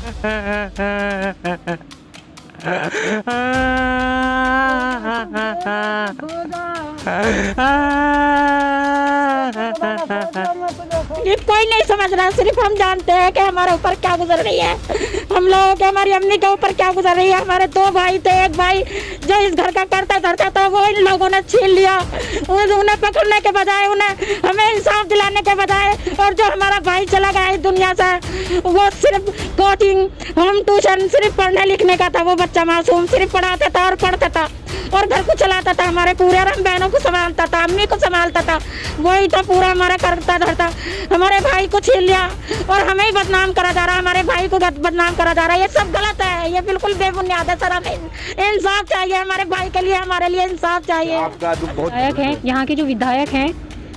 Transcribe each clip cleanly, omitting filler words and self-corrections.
ये कोई नहीं समझ रहा, सिर्फ हम जानते हैं कि हमारे ऊपर क्या गुजर रही है, हम लोगों के, हमारी अम्मी के ऊपर क्या गुजर रही है। हमारे 2 भाई थे, एक भाई जो इस घर का करता धरता था वो इन लोगों ने छीन लिया। उन्हें पकड़ने के बजाय, उन्हें हमें इंसाफ दिलाने के बजाय, और जो हमारा भाई चला गया इस दुनिया से, वो सिर्फ कोचिंग, होम ट्यूशन, सिर्फ पढ़ने लिखने का था। वो बच्चा मासूम सिर्फ पढ़ाता था और पढ़ता था और घर को चलाता था, हमारे पूरे हम बहनों को संभालता था, अम्मी को संभालता था, वही था पूरा हमारा करता धरता। हमारे भाई को छीन लिया और हमें ही बदनाम करा जा रहा है, हमारे भाई को बदनाम करा जा रहा है। ये सब गलत है, ये बिल्कुल बेबुनियाद है सर। हमें इंसाफ चाहिए, हमारे भाई के लिए, हमारे लिए इंसाफ चाहिए। विधायक हैं, यहाँ के जो विधायक हैं,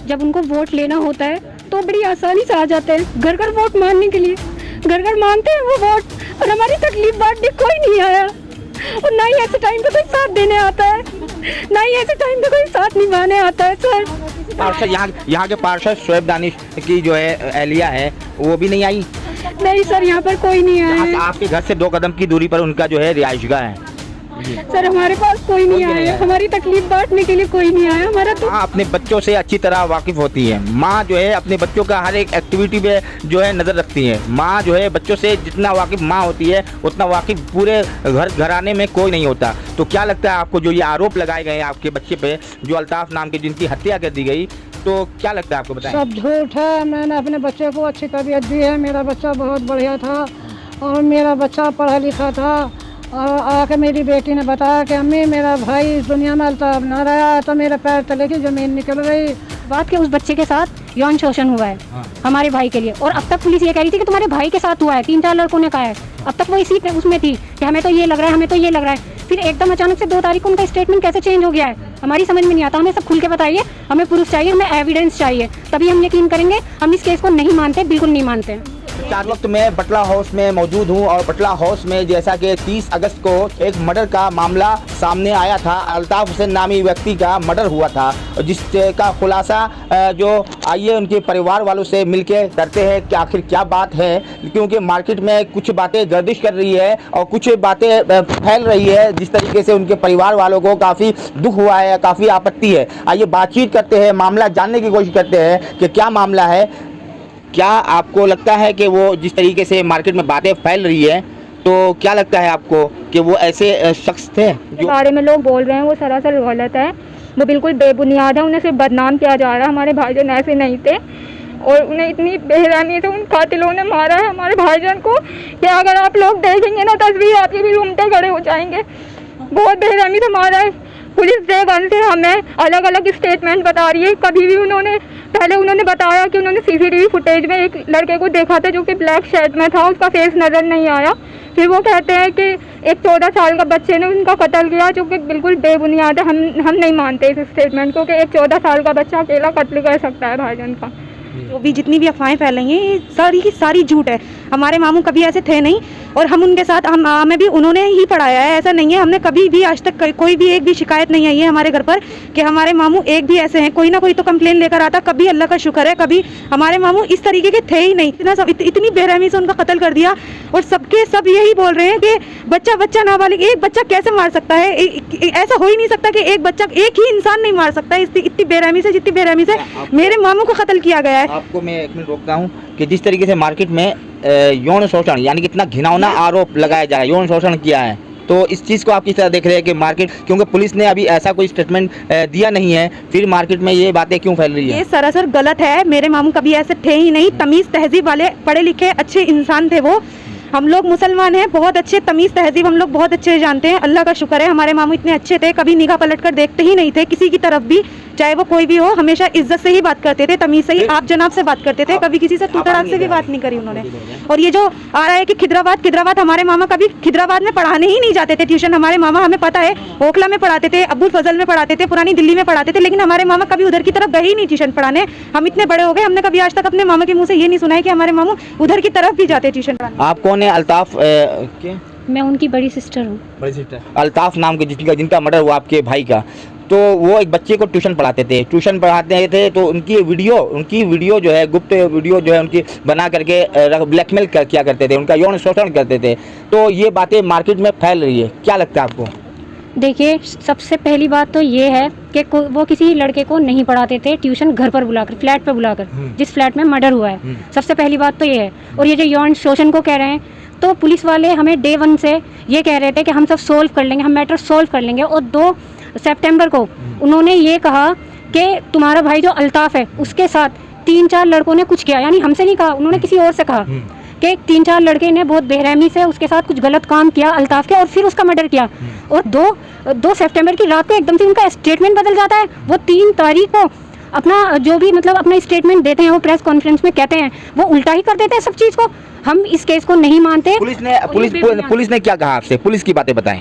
जब उनको वोट लेना होता है तो बड़ी आसानी से आ जाते हैं घर घर वोट मांगने के लिए, घर घर मांगते हैं वो वोट, और हमारी तकलीफ बांटने कोई नहीं आया, और ना ही ऐसे टाइम पे कोई साथ देने आता है, ना ही ऐसे टाइम पे कोई साथ निभाने आता है सर। पार्षद यहाँ के पार्षद शोएब दानिश की जो है एहलिया है, वो भी नहीं आई? नहीं सर, यहाँ पर कोई नहीं आया। आपके घर से 2 कदम की दूरी पर उनका जो है रिहाइशगाह है। सर हमारे पास कोई नहीं आया, हमारी तकलीफ बांटने के लिए कोई नहीं आया। हमारा तो अपने बच्चों से अच्छी तरह वाकिफ होती है माँ, जो है अपने बच्चों का हर एक एक्टिविटी पे जो है नज़र रखती है। माँ जो है बच्चों से जितना वाकिफ माँ होती है उतना वाकिफ पूरे घराने में कोई नहीं होता। तो क्या लगता है आपको, जो ये आरोप लगाए गए हैं आपके बच्चे पे, जो अल्ताफ नाम के जिनकी हत्या कर दी गई, तो क्या लगता है आपको? बताएं। सब झूठ है। मैंने अपने बच्चे को अच्छी तरबियत दी है, मेरा बच्चा बहुत बढ़िया था और मेरा बच्चा पढ़ा लिखा था, और आके मेरी बेटी ने बताया कि अम्मी मेरा भाई इस दुनिया में अल्ताफ ना रहा, तो मेरे पैर तले की ज़मीन निकल गई। बात के उस बच्चे के साथ यौन शोषण हुआ है हमारे भाई के लिए, और अब तक पुलिस ये कह रही थी कि तुम्हारे भाई के साथ हुआ है, 3-4 लड़कों ने कहा है। अब तक वो इसी उसमें थी कि हमें तो ये लग रहा है, हमें तो ये लग रहा है। फिर एकदम अचानक से 2 तारीख को उनका स्टेटमेंट कैसे चेंज हो गया है, हमारी समझ में नहीं आता। हमें सब खुल के बताइए, हमें प्रूफ चाहिए, हमें एविडेंस चाहिए, तभी हम यकीन करेंगे। हम इस केस को नहीं मानते, बिल्कुल नहीं मानते। 4 वक्त में बटला हाउस में मौजूद हूँ, और बटला हाउस में जैसा कि 30 अगस्त को एक मर्डर का मामला सामने आया था। अल्ताफ हुसैन नामी व्यक्ति का मर्डर हुआ था, जिसका खुलासा जो आइए उनके परिवार वालों से मिलके करते हैं कि आखिर क्या बात है, क्योंकि मार्केट में कुछ बातें गर्दिश कर रही है और कुछ बातें फैल रही है, जिस तरीके से उनके परिवार वालों को काफ़ी दुख हुआ है, काफ़ी आपत्ति है। आइए बातचीत करते हैं, मामला जानने की कोशिश करते हैं कि क्या मामला है। क्या आपको लगता है कि वो जिस तरीके से मार्केट में बातें फैल रही है, तो क्या लगता है आपको कि वो ऐसे शख्स थे जो बारे में लोग बोल रहे हैं वो सरासर गलत है, वो बिल्कुल बेबुनियाद है। उन्हें सिर्फ बदनाम किया जा रहा है। हमारे भाईजान ऐसे नहीं थे और उन्हें इतनी बेरहमी से उन कातिलों ने मारा है हमारे भाईजान को कि अगर आप लोग देखेंगे ना तस्वीर, आपके भी रूमटे खड़े हो जाएंगे। बहुत बेरहमी से मारा है। पुलिस डे 1 से हमें अलग अलग स्टेटमेंट बता रही है। कभी भी पहले उन्होंने बताया कि उन्होंने CCTV फुटेज में एक लड़के को देखा था जो कि ब्लैक शर्ट में था, उसका फेस नज़र नहीं आया। फिर वो कहते हैं कि एक 14 साल का बच्चे ने उनका कत्ल किया, जो कि बिल्कुल बेबुनियाद है। हम नहीं मानते इस स्टेटमेंट को कि एक 14 साल का बच्चा अकेला कत्ल कर सकता है भाईजान का। जो भी जितनी भी अफवाहें फैलेंगी ये सारी की सारी झूठ है। हमारे मामू कभी ऐसे थे नहीं, और हम उनके साथ हमें भी उन्होंने ही पढ़ाया है। ऐसा नहीं है, हमने कभी भी आज तक कोई भी एक भी शिकायत नहीं आई है हमारे घर पर कि हमारे मामू एक भी ऐसे हैं। कोई ना कोई तो कंप्लेन लेकर आता, कभी अल्लाह का शुक्र है कभी हमारे मामू इस तरीके के थे ही नहीं। इतनी बेरहमी से उनका कत्ल कर दिया, और सबके सब यही बोल रहे हैं कि बच्चा नाबालिग, एक बच्चा कैसे मार सकता है? ऐसा हो ही नहीं सकता कि एक बच्चा, एक ही इंसान नहीं मार सकता इतनी बेरहमी से, जितनी बेरहमी से मेरे मामू को कत्ल किया गया है। आपको मैं 1 मिनट रोकता हूँ कि जिस तरीके से मार्केट में यौन शोषण, यानी कि इतना घिनौना आरोप लगाया जा रहा है, यौन शोषण किया है, तो इस चीज़ को आप किस तरह देख रहे हैं कि मार्केट, क्योंकि पुलिस ने अभी ऐसा कोई स्टेटमेंट दिया नहीं है, फिर मार्केट में ये बातें क्यों फैल रही है? ये सरासर गलत है। मेरे मामू कभी ऐसे थे ही नहीं। तमीज़ तहजीब वाले पढ़े लिखे अच्छे इंसान थे वो। हम लोग मुसलमान हैं, बहुत अच्छे तमीज़ तहजीब हम लोग बहुत अच्छे जानते हैं। अल्लाह का शुक्र है हमारे मामू इतने अच्छे थे, कभी निगाह पलट कर देखते ही नहीं थे किसी की तरफ भी, चाहे वो कोई भी हो। हमेशा इज्जत से ही बात करते थे, तमीज़ से ही आप जनाब से बात करते थे, कभी किसी से तू तड़ाक से भी बात नहीं करी उन्होंने। और ये जो आ रहा है कि खिदराबाद, हमारे मामा कभी खिदराबाद में पढ़ाने ही नहीं जाते थे ट्यूशन। हमारे मामा, हमें पता है, ओखला में पढ़ाते थे, अब्बुल फजल में पढ़ाते थे, पुरानी दिल्ली में पढ़ाते थे, लेकिन हमारे मामा कभी उधर की तरफ गए ही नहीं ट्यूशन पढ़ाने। हम इतने बड़े हो गए, हमने कभी आज तक अपने मामा के मुँह से ये नहीं सुना है कि हमारे मामू उधर की तरफ भी जाते ट्यूशन पढ़ाने। आप कौन है? अल्ताफ मैं उनकी बड़ी सिस्टर हूँ। बड़ी सिस्टर अल्ताफ नाम के जिनका मर्डर हुआ आपके भाई का, तो वो एक बच्चे को ट्यूशन पढ़ाते थे तो उनकी वीडियो जो है, गुप्त वीडियो जो है उनकी बना करके ब्लैकमेल किया करते थे, उनका यौन शोषण करते थे। तो ये बातें मार्केट में फैल रही है, क्या लगता है आपको? देखिए, सबसे पहली बात तो ये है कि वो किसी लड़के को नहीं पढ़ाते थे, ट्यूशन घर पर बुलाकर, फ्लैट पर बुलाकर, जिस फ्लैट में मर्डर हुआ है। सबसे पहली बात तो ये है। और ये जो यौन शोषण को कह रहे हैं, तो पुलिस वाले हमें डे 1 से ये कह रहे थे कि हम सब सोल्व कर लेंगे, हम मैटर सोल्व कर लेंगे। और 2 सितंबर को उन्होंने ये कहा कि तुम्हारा भाई जो अल्ताफ़ है उसके साथ 3-4 लड़कों ने कुछ किया, यानी हमसे नहीं कहा, उन्होंने किसी और से कहा कि 3-4 लड़के ने बहुत बेरहमी से उसके साथ कुछ गलत काम किया अल्ताफ़ के, और फिर उसका मर्डर किया। और 2 सितंबर की रात को एकदम से उनका स्टेटमेंट बदल जाता है। वो 3 तारीख को अपना जो भी मतलब अपना स्टेटमेंट देते हैं, वो प्रेस कॉन्फ्रेंस में कहते हैं, वो उल्टा ही कर देते हैं सब चीज़ को। हम इस केस को नहीं मानते। पुलिस ने क्या कहा आपसे? पुलिस की बातें बताएं।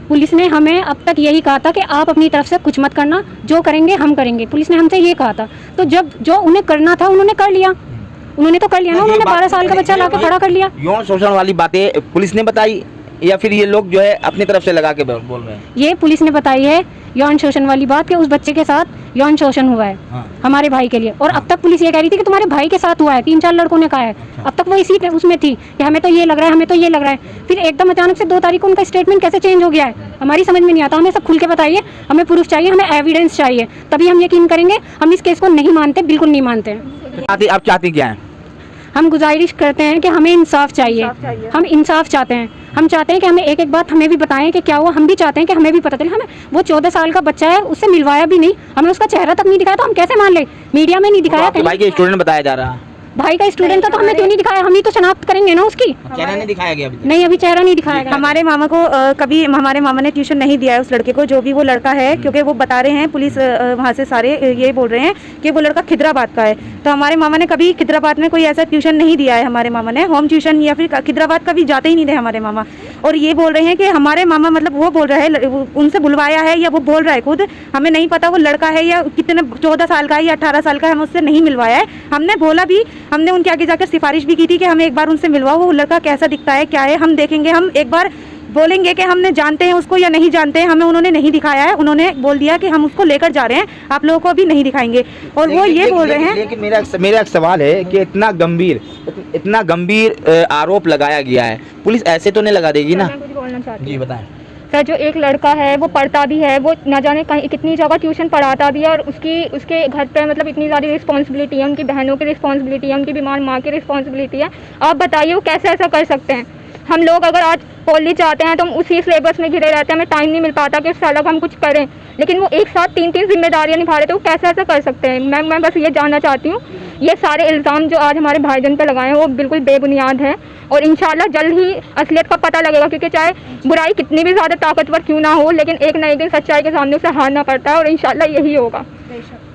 पुलिस ने हमें अब तक यही कहा था कि आप अपनी तरफ से कुछ मत करना, जो करेंगे हम करेंगे। पुलिस ने हमसे ये कहा था। तो जब जो उन्हें करना था उन्होंने कर लिया, उन्होंने तो कर लिया ना, उन्होंने 12 साल का बच्चा लाके खड़ा कर लिया। यौन शोषण वाली बातें पुलिस ने बताई या फिर ये लोग जो है अपनी तरफ से लगा के बोल रहे हैं? ये पुलिस ने बताई है यौन शोषण वाली बात कि उस बच्चे के साथ यौन शोषण हुआ है। हाँ। हमारे भाई के लिए। और अब तक पुलिस ये कह रही थी कि तुम्हारे भाई के साथ हुआ है, 3-4 लड़कों ने कहा है। अब तक वो इसी उसमें थी कि हमें तो ये लग रहा है, हमें तो ये लग रहा है। फिर एकदम अचानक से 2 तारीख को उनका स्टेटमेंट कैसे चेंज हो गया है, हमारी समझ में नहीं आता। हमें सब खुल के बताइए, हमें प्रूफ चाहिए, हमें एविडेंस चाहिए, तभी हम यकीन करेंगे। हम इस केस को नहीं मानते, बिल्कुल नहीं मानते। आप चाहती क्या है? हम गुजारिश करते हैं कि हमें इंसाफ चाहिए। हम इंसाफ चाहते हैं। हम चाहते हैं कि हमें एक बात हमें भी बताएं कि क्या हुआ। हम भी चाहते हैं कि हमें भी पता चले। हमें वो 14 साल का बच्चा है, उससे मिलवाया भी नहीं, हमें उसका चेहरा तक नहीं दिखाया, तो हम कैसे मान ले? मीडिया में नहीं दिखाया। भाई के स्टूडेंट बताया जा रहा है। भाई का स्टूडेंट था तो हमें क्यों नहीं दिखाया? हम ही तो शनाख्त करेंगे ना उसकी। चेहरा नहीं दिखाया गया अभी तक? नहीं, अभी चेहरा नहीं दिखाया गया। हमारे मामा को कभी हमारे मामा ने ट्यूशन नहीं दिया है उस लड़के को, जो भी वो लड़का है, क्योंकि वो बता रहे हैं, पुलिस वहाँ से सारे ये बोल रहे हैं कि वो लड़का खिदराबाद का है। तो हमारे मामा ने कभी खिदराबाद में कोई ऐसा ट्यूशन नहीं दिया है। हमारे मामा ने होम ट्यूशन या फिर खिदराबाद कभी जाते ही नहीं थे हमारे मामा। और ये बोल रहे हैं कि हमारे मामा मतलब वो बोल रहा है, उनसे बुलवाया है या वो बोल रहा है खुद, हमें नहीं पता वो लड़का है या कितने 14 साल का है या 18 साल का है, हमें उससे नहीं मिलवाया है। हमने बोला भी, हमने उनके आगे जाकर सिफारिश भी की थी कि हमें एक बार उनसे मिलवाओ, वो लड़का कैसा दिखता है, क्या है, हम देखेंगे, हम एक बार बोलेंगे कि हमने जानते हैं उसको या नहीं जानते हैं। हमें उन्होंने नहीं दिखाया है, उन्होंने बोल दिया कि हम उसको लेकर जा रहे हैं, आप लोगों को अभी नहीं दिखाएंगे। और वो ये बोल रहे हैं। लेकिन मेरा एक सवाल है कि इतना गंभीर आरोप लगाया गया है, पुलिस ऐसे तो नहीं लगा देगी ना? कुछ बोलना चाहती जी बताएं सर। जो एक लड़का है वो पढ़ता भी है, वो ना जाने कहीं कितनी जगह ट्यूशन पढ़ाता भी है, और उसके घर पे मतलब इतनी ज़्यादा रिस्पॉन्सिबिलिटी है, उनकी बहनों की रिस्पॉन्सिबिलिटी है, उनकी बीमार माँ की रिस्पॉन्सिबिलिटी है। आप बताइए वो कैसे ऐसा कर सकते हैं? हम लोग अगर आज कॉलेज जाते हैं तो हम उसी सिलेबस में घिरे रहते हैं, हमें टाइम नहीं मिल पाता कि उससे अलग हम कुछ करें। लेकिन वो एक साथ 3-3 जिम्मेदारियां निभा रहे थे, वो कैसे ऐसा कर सकते हैं? मैं बस ये जानना चाहती हूँ, ये सारे इल्ज़ाम जो आज हमारे भाईजान पे लगाए हैं वो बिल्कुल बेबुनियाद है। और इंशाल्लाह जल्द ही असलियत का पता लगेगा, क्योंकि चाहे बुराई कितनी भी ज़्यादा ताकतवर क्यों ना हो, लेकिन एक ना एक दिन सच्चाई के सामने उसे हारना पड़ता है, और इंशाल्लाह यही होगा।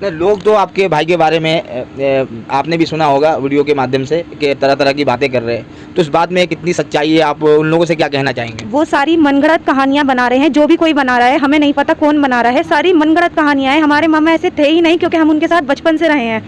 लोग तो आपके भाई के बारे में आपने भी सुना होगा वीडियो के माध्यम से कि तरह तरह की बातें कर रहे हैं, तो इस बात में कितनी सच्चाई है? आप उन लोगों से क्या कहना चाहेंगे? वो सारी मनगढ़ंत कहानियां बना रहे हैं, जो भी कोई बना रहा है, हमें नहीं पता कौन बना रहा है, सारी मनगढ़ंत कहानियां हैं। हमारे मामा ऐसे थे ही नहीं, क्योंकि हम उनके साथ बचपन से रहे हैं।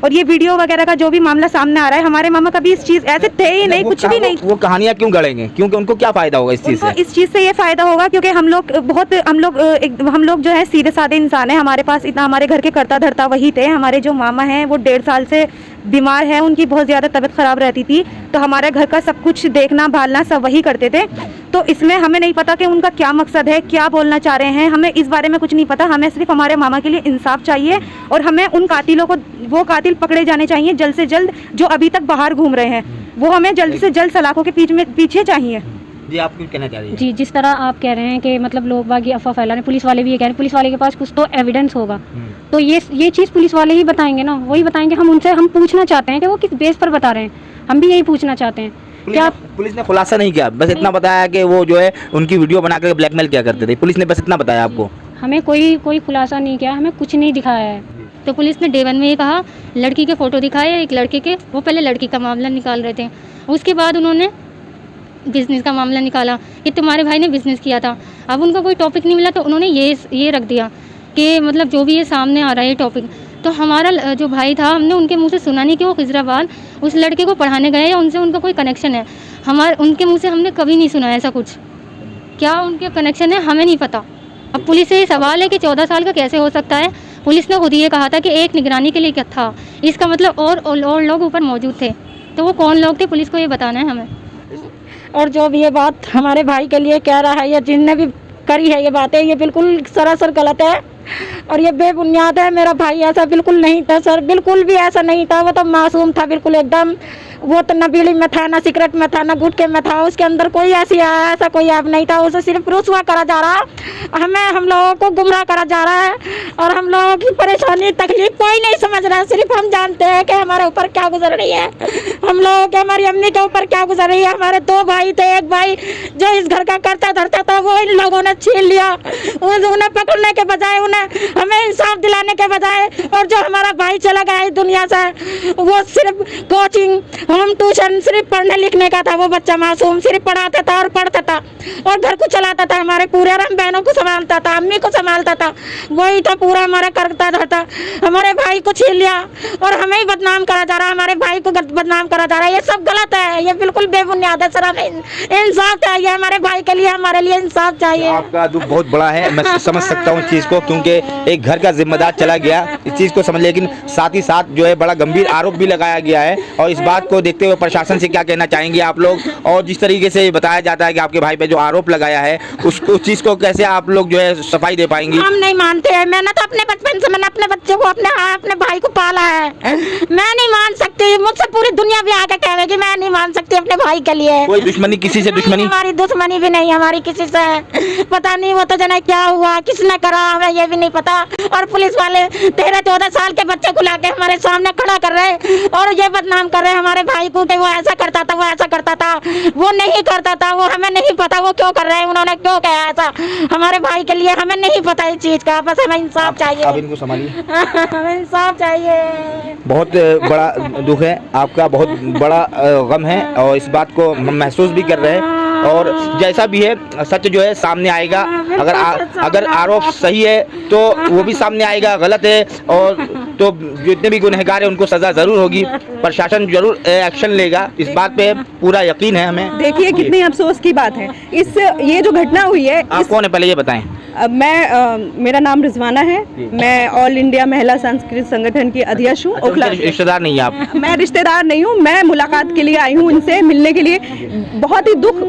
और ये वीडियो वगैरह का जो भी मामला सामने आ रहा है, हमारे मामा कभी इस चीज ऐसे थे ही नहीं, कुछ भी नहीं। वो कहानियां क्यों गढ़ेंगे? क्योंकि उनको क्या फायदा होगा इस चीज से? इस चीज से ये फायदा होगा क्योंकि हम लोग जो है सीधे साधे इंसान है। हमारे पास इतना, हमारे घर के करता धरता वही थे। हमारे जो मामा हैं वो 1.5 साल से बीमार है, उनकी बहुत ज़्यादा तबीयत ख़राब रहती थी, तो हमारे घर का सब कुछ देखना भालना सब वही करते थे। तो इसमें हमें नहीं पता कि उनका क्या मकसद है, क्या बोलना चाह रहे हैं, हमें इस बारे में कुछ नहीं पता। हमें सिर्फ हमारे मामा के लिए इंसाफ चाहिए, और हमें उन कातिलों को, वो कातिल पकड़े जाने चाहिए जल्द से जल्द, जो अभी तक बाहर घूम रहे हैं, वो हमें जल्द से जल्द सलाखों के पीछे चाहिए। जी आप कुछ कहना चाह रही हैं? जी, जिस तरह आप कह रहे हैं कि मतलब लोग बागी अफवाह फैला रहे हैं, पुलिस वाले भी ये कह रहे हैं, पुलिस वाले के पास कुछ तो एविडेंस होगा, तो ये चीज़ पुलिस वाले ही बताएंगे ना, वही बताएंगे। हम पूछना चाहते हैं कि वो किस बेस पर बता रहे हैं, हम भी यही पूछना चाहते हैं। क्या पुलिस ने खुलासा नहीं किया? बस इतना बताया कि वो जो है उनकी वीडियो बनाकर ब्लैकमेल किया करते थे, पुलिस ने बस इतना बताया आपको? हमें कोई खुलासा नहीं किया, हमें कुछ नहीं दिखाया है। तो पुलिस ने डे 1 में ये कहा, लड़की के फ़ोटो दिखाए एक लड़के के, वो पहले लड़की का मामला निकाल रहे थे, उसके बाद उन्होंने बिज़नेस का मामला निकाला कि तुम्हारे भाई ने बिज़नेस किया था। अब उनका कोई टॉपिक नहीं मिला, तो उन्होंने ये रख दिया कि मतलब जो भी ये सामने आ रहा है ये टॉपिक। तो हमारा जो भाई था, हमने उनके मुंह से सुना नहीं कि वो खिजराबाद उस लड़के को पढ़ाने गए या उनसे उनका कोई कनेक्शन है। उनके मुंह से हमने कभी नहीं सुना ऐसा कुछ। क्या उनके कनेक्शन है हमें नहीं पता। अब पुलिस से ये सवाल है कि 14 साल का कैसे हो सकता है। पुलिस ने खुद ये कहा था कि एक निगरानी के लिए क्या था, इसका मतलब और लोग ऊपर मौजूद थे, तो वो कौन लोग थे पुलिस को ये बताना है हमें। और जो भी ये बात हमारे भाई के लिए कह रहा है या जिनने भी करी है ये बातें, ये बिल्कुल सरासर गलत है और ये बेबुनियाद है। मेरा भाई ऐसा बिल्कुल नहीं था सर, बिल्कुल भी ऐसा नहीं था। वो तो मासूम था बिल्कुल एकदम। वो तो न बीड़ी में था, न सिगरेट में था, न गुटखे में था। उसके अंदर कोई ऐसा कोई ऐप नहीं था। उसे सिर्फ रुसवा करा जा रहा, हम लोगों को गुमराह करा जा रहा है और हम लोगों की परेशानी तकलीफ कोई नहीं समझ रहा है। सिर्फ हम जानते हैं कि हमारे ऊपर क्या गुजर रही है, हम लोगों के, हमारी अम्मी के ऊपर क्या गुजर रही है। हमारे 2 भाई थे, एक भाई जो इस घर का करता धरता था वो इन लोगों ने छीन लिया। उन्हें पकड़ने के बजाय, उन्हें हमें इंसाफ दिलाने के बजाय, और जो हमारा भाई चला गया इस दुनिया से, वो सिर्फ कोचिंग, होम ट्यूशन, सिर्फ पढ़ने लिखने का था। वो बच्चा मासूम सिर्फ पढ़ाता था और पढ़ता था और घर को चलाता था, हमारे पूरे हम बहनों को संभालता था, अम्मी को संभालता था, वही था पूरा हमारा करता था। हमारे भाई को छीन लिया और हमें ही बदनाम करा जा रहा है, हमारे भाई को बदनाम करा जा रहा है। ये सब गलत है, ये बिल्कुल बेबुनियाद है सर। हमें इंसाफ चाहिए हमारे भाई के लिए, हमारे लिए इंसाफ चाहिए। आपका दुख बहुत बड़ा है, मैं समझ सकता हूँ इस चीज़ को, क्योंकि एक घर का जिम्मेदार चला गया, इस चीज़ को समझ। लेकिन साथ ही साथ जो है बड़ा गंभीर आरोप भी लगाया गया है और इस बात को देखते हुए प्रशासन से क्या कहना चाहेंगे आप लोग? और जिस तरीके से बताया जाता है कि आपके भाई पे जो आरोप लगाया है उस चीज़ को कैसे आप लोग जो है सफाई दे पाएंगी? हम नहीं मानते हैं। मैंने तो अपने बचपन से मैंने अपने बच्चे को, अपने भाई को पाला है। मैं नहीं मान सकती, मुझसे पूरी दुनिया भी आके कहेगी मैं नहीं मान सकती अपने भाई के लिए। कोई दुश्मनी किसी से? दुश्मनी हमारी दुश्मनी भी नहीं हमारी किसी से। पता नहीं वो तो जाने क्या हुआ, किसने करा, हमें ये भी नहीं पता। और पुलिस वाले 13-14 साल के बच्चे को लाके हमारे सामने खड़ा कर रहे और ये बदनाम कर रहे हमारे भाई को कि वो ऐसा करता था, वो ऐसा करता था, वो नहीं करता था। वो हमें नहीं पता वो क्यों कर रहे हैं, उन्होंने क्यों कहा ऐसा हमारे भाई के लिए, हमें नहीं पता इस चीज का। बस हमें इंसाफ चाहिए। आप इनको संभालिए। हमें इंसाफ चाहिए। बहुत बड़ा दुख है, आपका बहुत बड़ा गम है और इस बात को महसूस भी कर रहे हैं। और जैसा भी है सच जो है सामने आएगा। अगर आरोप सही है तो वो भी सामने आएगा, गलत है और तो जितने भी गुनहगार हैं उनको सजा जरूर होगी, प्रशासन जरूर एक्शन लेगा, इस बात पे पूरा यकीन है हमें। देखिए कितनी अफसोस की बात है ये जो घटना हुई है। आप कौन है पहले ये बताएं? मेरा नाम रिजवाना है, मैं ऑल इंडिया महिला सांस्कृतिक संगठन की अध्यक्ष हूँ। अच्छा, रिश्तेदार नहीं है आप? मैं रिश्तेदार नहीं हूँ, मैं मुलाकात के लिए आई हूँ इनसे मिलने के लिए।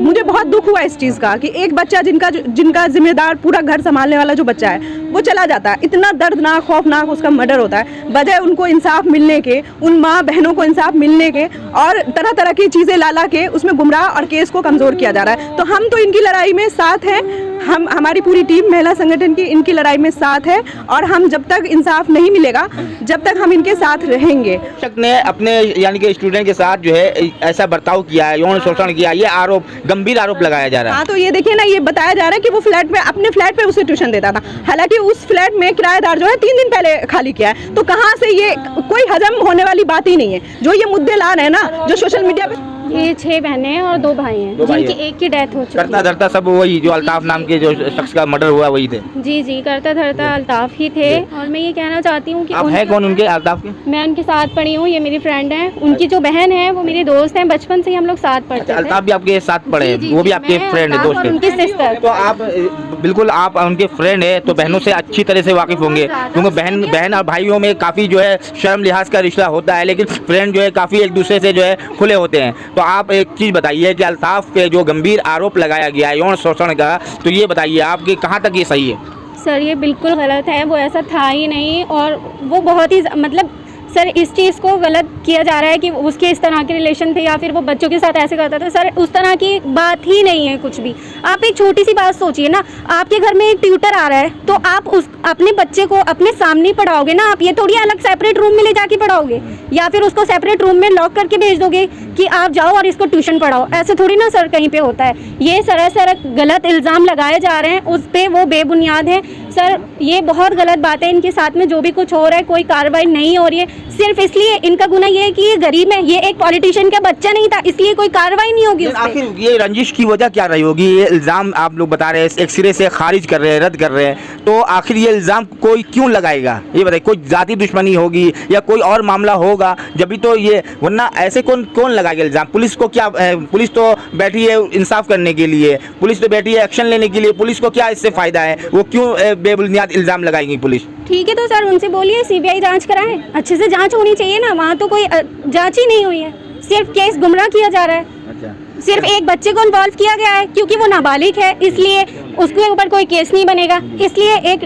मुझे बहुत दुख हुआ इस चीज़ का कि एक बच्चा जिनका जिम्मेदार पूरा घर संभालने वाला जो बच्चा है वो चला जाता है। इतना दर्दनाक खौफनाक उसका मर्डर होता है, बजाय उनको इंसाफ मिलने के, उन माँ बहनों को इंसाफ मिलने के, और तरह तरह की चीज़ें ला के उसमें गुमराह और केस को कमज़ोर किया जा रहा है। तो हम तो इनकी लड़ाई में साथ हैं, हमारी पूरी टीम महिला संगठन की इनकी लड़ाई में साथ है और हम जब तक इंसाफ नहीं मिलेगा जब तक हम इनके साथ रहेंगे। शिक्षक ने अपने यानी कि स्टूडेंट के साथ जो है ऐसा बर्ताव किया है, यौन शोषण किया, ये आरोप, गंभीर आरोप लगाया जा रहा है। हाँ, तो ये देखिए ना, ये बताया जा रहा है कि वो फ्लैट में, अपने फ्लैट पे उसे ट्यूशन देता था, हालांकि उस फ्लैट में किराएदार जो है 3 दिन पहले खाली किया है। तो कहाँ से, ये कोई हजम होने वाली बात ही नहीं है जो ये मुद्दे ला रहे हैं ना, जो सोशल मीडिया पे। ये 6 बहनें हैं और 2 भाई हैं, जिनकी एक की डेथ हो चुकी है। करता धरता सब वही जो अल्ताफ नाम के जो शख्स का मर्डर हुआ वही थे? जी, करता धरता अल्ताफ ही थे। और मैं ये कहना चाहती हूँ कि आप हैं कौन उनके, अल्ताफ के? मैं उनके साथ पढ़ी हूँ, ये मेरी फ्रेंड है। उनकी जो बहन है वो मेरी दोस्त है, बचपन से ही हम लोग साथ पढ़ते थे। अल्ताफ भी आपके साथ पढ़े हैं? वो भी आपके फ्रेंड है, दोस्त है? उनकी सिस्टर। तो आप बिल्कुल आप उनके फ्रेंड है तो बहनों से अच्छी तरह से वाकिफ होंगे, क्योंकि बहन और भाइयों में काफ़ी जो है शर्म लिहाज का रिश्ता होता है, लेकिन फ्रेंड जो है काफ़ी एक दूसरे से जो है खुले होते हैं। तो आप एक चीज़ बताइए कि अल्ताफ पे जो गंभीर आरोप लगाया गया है यौन शोषण का, तो ये बताइए आपके कहाँ तक ये सही है? सर ये बिल्कुल गलत है, वो ऐसा था ही नहीं। और वो बहुत ही मतलब सर इस चीज़ को गलत किया जा रहा है कि उसके इस तरह के रिलेशन थे या फिर वो बच्चों के साथ ऐसे करता था। सर उस तरह की बात ही नहीं है कुछ भी। आप एक छोटी सी बात सोचिए ना, आपके घर में एक ट्यूटर आ रहा है तो आप अपने बच्चे को अपने सामने ही पढ़ाओगे ना, आप ये थोड़ी अलग सेपरेट रूम में ले जाके पढ़ाओगे या फिर उसको सेपरेट रूम में लॉक करके भेज दोगे कि आप जाओ और इसको ट्यूशन पढ़ाओ। ऐसे थोड़ी ना सर कहीं पे होता है। ये सरासर गलत इल्ज़ाम लगाए जा रहे हैं, उस पर वो बेबुनियाद है। सर ये बहुत गलत बात है, इनके साथ में जो भी कुछ हो रहा है कोई कार्रवाई नहीं हो रही है, सिर्फ इसलिए इनका गुनाह ये है कि ये गरीब है, ये एक पॉलिटिशियन का बच्चा नहीं था, इसलिए कोई कार्रवाई नहीं होगी। आखिर ये रंजिश की वजह क्या रही होगी? ये इल्ज़ाम आप लोग बता रहे हैं, एक सिरे से खारिज कर रहे हैं, रद्द कर रहे हैं, तो आखिर ये इल्ज़ाम कोई क्यों लगाएगा? ये बताइए, कोई जाति दुश्मनी होगी या कोई और मामला होगा जब भी तो ये, वरना ऐसे कौन लगाया गया इल्ज़ाम? पुलिस को क्या पुलिस तो बैठी है इंसाफ करने के लिए, पुलिस तो बैठी है एक्शन लेने के लिए, पुलिस को क्या इससे फ़ायदा है? वो क्यों बेबुनियाद इल्ज़ाम लगाएंगी पुलिस? ठीक है तो सर उनसे बोलिए सीबीआई जांच कराएं, अच्छे से जांच होनी चाहिए ना। वहाँ तो कोई जांच ही नहीं हुई है, सिर्फ केस गुमराह किया जा रहा है। सिर्फ एक बच्चे को इन्वॉल्व किया गया है क्योंकि वो नाबालिग है, इसलिए उसके ऊपर कोई केस नहीं बनेगा, इसलिए एक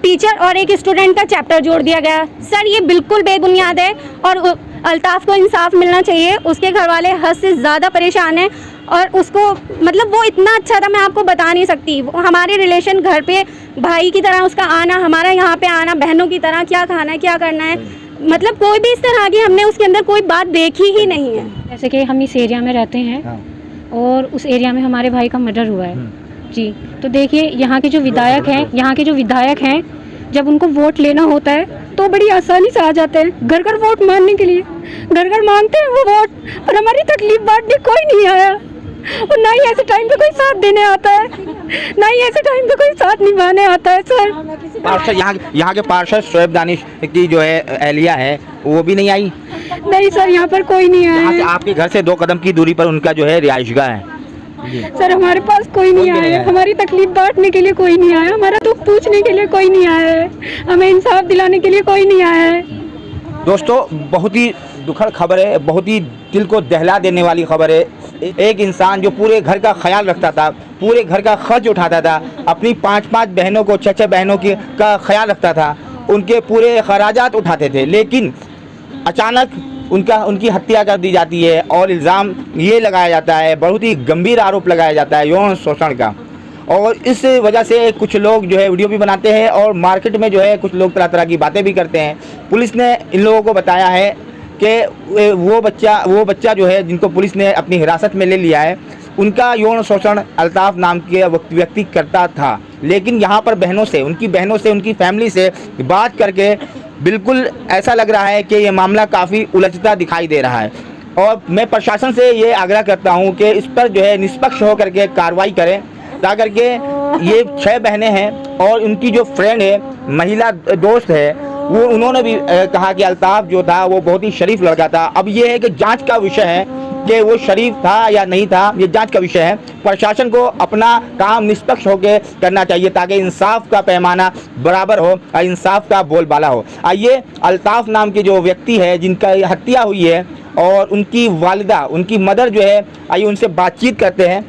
टीचर और एक स्टूडेंट का चैप्टर जोड़ दिया गया। सर ये बिल्कुल बेबुनियाद है और अल्ताफ को इंसाफ मिलना चाहिए। उसके घर वाले हद से ज़्यादा परेशान हैं और उसको मतलब वो इतना अच्छा था मैं आपको बता नहीं सकती। वो हमारे रिलेशन घर पे भाई की तरह उसका आना, हमारा यहाँ पे आना, बहनों की तरह क्या खाना है क्या करना है, मतलब कोई भी इस तरह की हमने उसके अंदर कोई बात देखी ही नहीं है। जैसे कि हम इस एरिया में रहते हैं और उस एरिया में हमारे भाई का मर्डर हुआ है जी। तो देखिए यहाँ के जो विधायक हैं जब उनको वोट लेना होता है तो बड़ी आसानी से आ जाते हैं घर घर वोट मांगने के लिए, घर घर मांगते हैं वो वोट, और हमारी तकलीफ बांटने कोई नहीं आया और ना ही ऐसे टाइम पे कोई साथ देने आता है, ना ही ऐसे टाइम पे कोई साथ निभाने आता है। सर पार्षद यहाँ के पार्षद शोएब दानिश की जो है एहलिया है वो भी नहीं आई? नहीं सर यहाँ पर कोई नहीं आया है। आपके घर से 2 कदम की दूरी पर उनका जो है रिहाइशगाह है। सर हमारे पास कोई नहीं आया है, हमारी तकलीफ बांटने के लिए कोई नहीं आया, हमारा दुख पूछने के लिए कोई नहीं आया है, हमें इंसाफ दिलाने के लिए कोई नहीं आया है। दोस्तों बहुत ही दुखद खबर है, बहुत ही दिल को दहला देने वाली खबर है। एक इंसान जो पूरे घर का ख्याल रखता था, पूरे घर का खर्च उठाता था, अपनी 5-5 बहनों को 6-6 बहनों का ख्याल रखता था, उनके पूरे खराजात उठाते थे, लेकिन अचानक उनकी हत्या कर दी जाती है और इल्ज़ाम ये लगाया जाता है, बहुत ही गंभीर आरोप लगाया जाता है यौन शोषण का। और इस वजह से कुछ लोग जो है वीडियो भी बनाते हैं और मार्केट में जो है कुछ लोग तरह तरह की बातें भी करते हैं। पुलिस ने इन लोगों को बताया है कि वो बच्चा जो है जिनको पुलिस ने अपनी हिरासत में ले लिया है, उनका यौन शोषण अल्ताफ नाम के व्यक्ति करता था। लेकिन यहाँ पर उनकी बहनों से उनकी फैमिली से बात करके बिल्कुल ऐसा लग रहा है कि ये मामला काफ़ी उलझता दिखाई दे रहा है। और मैं प्रशासन से ये आग्रह करता हूँ कि इस पर जो है निष्पक्ष होकर के कार्रवाई करें, ताकि के ये 6 बहनें हैं और उनकी जो फ्रेंड है, महिला दोस्त है, उन्होंने भी कहा कि अल्ताफ जो था वो बहुत ही शरीफ लड़का था। अब ये है कि जांच का विषय है कि वो शरीफ था या नहीं था, ये जांच का विषय है। प्रशासन को अपना काम निष्पक्ष होकर करना चाहिए ताकि इंसाफ का पैमाना बराबर हो और इंसाफ का बोलबाला हो। आइए अल्ताफ नाम के जो व्यक्ति है जिनका हत्या हुई है और उनकी वालिदा, उनकी मदर जो है, आइए उनसे बातचीत करते हैं।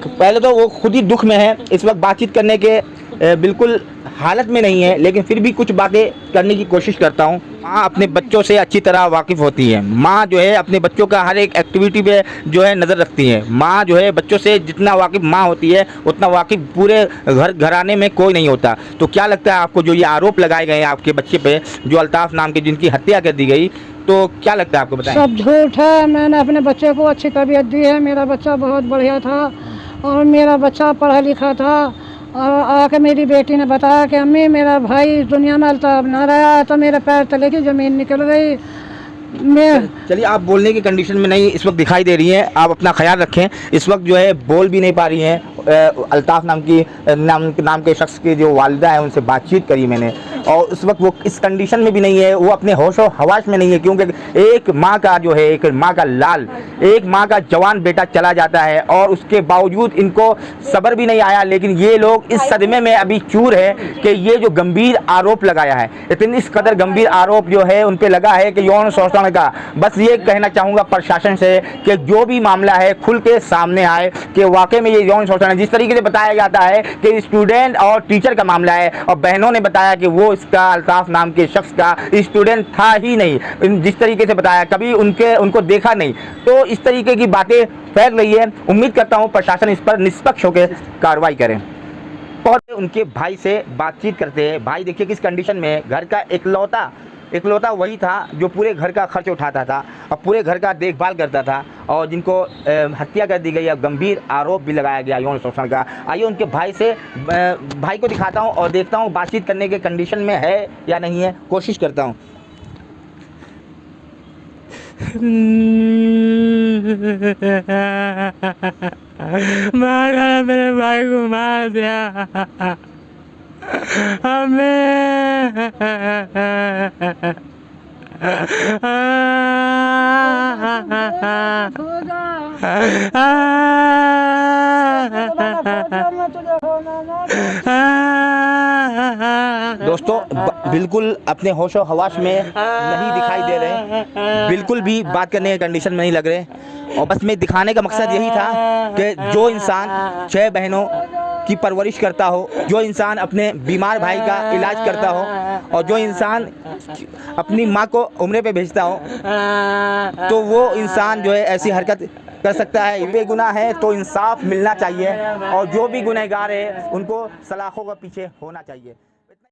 पहले तो वो खुद ही दुख में है, इस वक्त बातचीत करने के बिल्कुल हालत में नहीं है, लेकिन फिर भी कुछ बातें करने की कोशिश करता हूँ। माँ अपने बच्चों से अच्छी तरह वाकिफ़ होती है। माँ जो है अपने बच्चों का हर एक एक्टिविटी पे जो है नज़र रखती है। माँ जो है बच्चों से जितना वाकिफ़ माँ होती है उतना वाकिफ़ पूरे घराने में कोई नहीं होता। तो क्या लगता है आपको, जो ये आरोप लगाए गए हैं आपके बच्चे पे, जो अल्ताफ नाम के जिनकी हत्या कर दी गई, तो क्या लगता है आपको, बताएं? सब झूठ है। मैंने अपने बच्चे को अच्छी तरबियत दी है, मेरा बच्चा बहुत बढ़िया था और मेरा बच्चा पढ़ा लिखा था। और आके मेरी बेटी ने बताया कि अम्मी मेरा भाई इस दुनिया में अल्ताफ ना रहा, तो मेरे पैर तले की ज़मीन निकल गई। चलिए, आप बोलने की कंडीशन में नहीं इस वक्त दिखाई दे रही हैं, आप अपना ख्याल रखें। इस वक्त जो है बोल भी नहीं पा रही हैं। अल्ताफ नाम के शख्स की जो वालिदा है उनसे बातचीत करी मैंने, और उस वक्त वो इस कंडीशन में भी नहीं है, वो अपने होश और हवास में नहीं है, क्योंकि एक माँ का जो है, एक माँ का लाल, एक माँ का जवान बेटा चला जाता है और उसके बावजूद इनको सब्र भी नहीं आया। लेकिन ये लोग इस सदमे में अभी चूर है कि ये जो गंभीर आरोप लगाया है, इतनी इस कदर गंभीर आरोप जो है उन पर लगा है कि यौन शोषण का। बस ये कहना चाहूँगा प्रशासन से कि जो भी मामला है खुल के सामने आए कि वाकई में ये यौन शोषण है। जिस तरीके से बताया जाता है कि स्टूडेंट और टीचर का मामला है, और बहनों ने बताया कि वो इसका अल्ताफ नाम के शख्स का स्टूडेंट था ही नहीं, जिस तरीके से बताया, कभी उनको देखा नहीं। तो इस तरीके की बातें फैल रही है। उम्मीद करता हूँ प्रशासन इस पर निष्पक्ष होकर कार्रवाई करें। और उनके भाई से बातचीत करते हैं। भाई देखिए किस कंडीशन में है, घर का इकलौता वही था जो पूरे घर का खर्च उठाता था और पूरे घर का देखभाल करता था, और जिनको हत्या कर दी गई है, गंभीर आरोप भी लगाया गया यौन शोषण का। आइए उनके भाई को दिखाता हूं और देखता हूं बातचीत करने के कंडीशन में है या नहीं है, कोशिश करता हूं। मारा, मेरे भाई को मार दिया हमें। दोस्तों बिल्कुल अपने होशो हवास में नहीं दिखाई दे रहे, बिल्कुल भी बात करने की कंडीशन में नहीं लग रहे। और बस मैं दिखाने का मकसद यही था कि जो इंसान 6 बहनों की परवरिश करता हो, जो इंसान अपने बीमार भाई का इलाज करता हो और जो इंसान अपनी माँ को उम्रे पे भेजता हो, तो वो इंसान जो है ऐसी हरकत कर सकता है। बेगुनाह है तो इंसाफ मिलना चाहिए और जो भी गुनहगार है उनको सलाखों के पीछे होना चाहिए।